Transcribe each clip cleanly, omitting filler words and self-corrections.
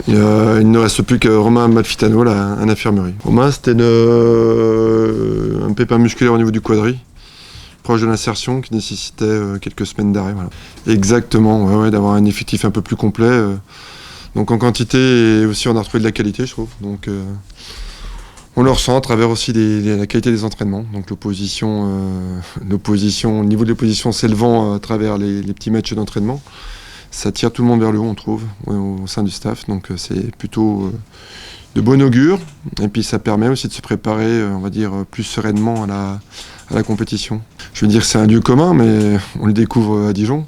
Il ne reste plus que Romain Malfitano à l'infirmerie. Romain, c'était un pépin musculaire au niveau du quadri, proche de l'insertion, qui nécessitait quelques semaines d'arrêt. Voilà. Exactement, ouais, d'avoir un effectif un peu plus complet. Donc en quantité et aussi on a retrouvé de la qualité, je trouve. Donc on le ressent à travers aussi la qualité des entraînements. Donc l'opposition, le niveau de l'opposition s'élevant à travers les petits matchs d'entraînement. Ça tire tout le monde vers le haut, on trouve, au sein du staff. Donc c'est plutôt de bon augure. Et puis ça permet aussi de se préparer, on va dire, plus sereinement à la compétition. Je veux dire que c'est un lieu commun, mais on le découvre à Dijon.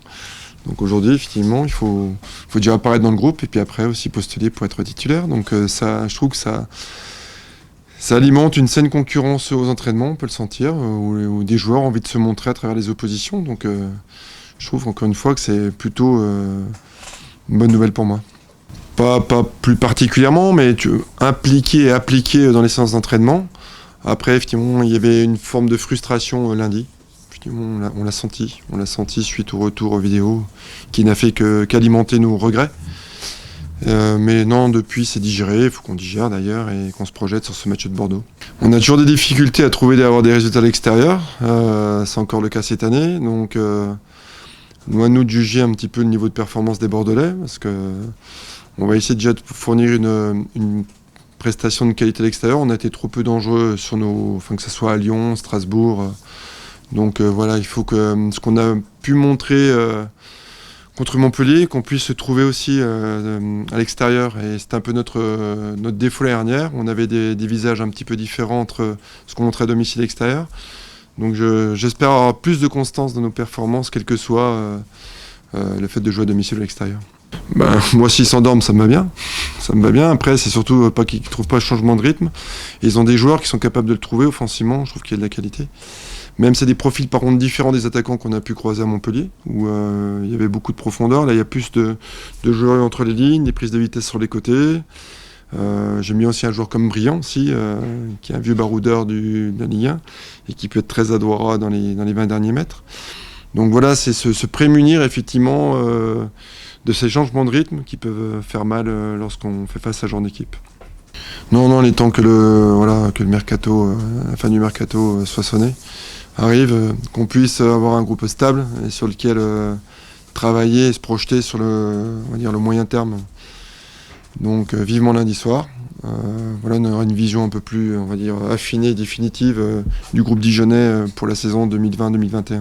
Donc aujourd'hui, effectivement, il faut déjà apparaître dans le groupe et puis après aussi postuler pour être titulaire. Donc ça, je trouve que ça alimente une saine concurrence aux entraînements, on peut le sentir, où des joueurs ont envie de se montrer à travers les oppositions. Donc je trouve encore une fois que c'est plutôt une bonne nouvelle pour moi. Pas plus particulièrement, mais impliqué et appliqué dans les séances d'entraînement. Après, effectivement, il y avait une forme de frustration lundi. On l'a senti suite au retour vidéo, qui n'a fait qu'alimenter nos regrets. Mais non, depuis c'est digéré, il faut qu'on digère d'ailleurs et qu'on se projette sur ce match de Bordeaux. On a toujours des difficultés à avoir des résultats à l'extérieur, c'est encore le cas cette année, donc à nous de juger un petit peu le niveau de performance des Bordelais, parce que on va essayer déjà de fournir une prestation de qualité à l'extérieur. On a été trop peu dangereux que ce soit à Lyon, Strasbourg. Donc voilà, il faut que ce qu'on a pu montrer contre Montpellier, qu'on puisse se trouver aussi à l'extérieur. Et c'est un peu notre défaut l'année dernière. On avait des visages un petit peu différents entre ce qu'on montrait à domicile et à l'extérieur. Donc j'espère avoir plus de constance dans nos performances, quel que soit le fait de jouer à domicile ou à l'extérieur. Moi, s'ils s'endorment, ça me va bien. Ça me va bien. Après, c'est surtout pas qu'ils ne trouvent pas le changement de rythme. Et ils ont des joueurs qui sont capables de le trouver offensivement. Je trouve qu'il y a de la qualité. Même c'est des profils par contre différents des attaquants qu'on a pu croiser à Montpellier, où il y avait beaucoup de profondeur. Là, il y a plus de joueurs entre les lignes, des prises de vitesse sur les côtés. J'aime bien aussi un joueur comme Briand, qui est un vieux baroudeur de la Ligue 1 et qui peut être très adroit dans les 20 derniers mètres. Donc voilà, c'est se prémunir effectivement de ces changements de rythme qui peuvent faire mal lorsqu'on fait face à ce genre d'équipe. Non, il est temps que le mercato, la fin du mercato soit sonnée, arrive, qu'on puisse avoir un groupe stable et sur lequel travailler et se projeter sur le moyen terme. Donc vivement lundi soir. On aura une vision un peu plus, affinée et définitive du groupe dijonnais pour la saison 2020-2021.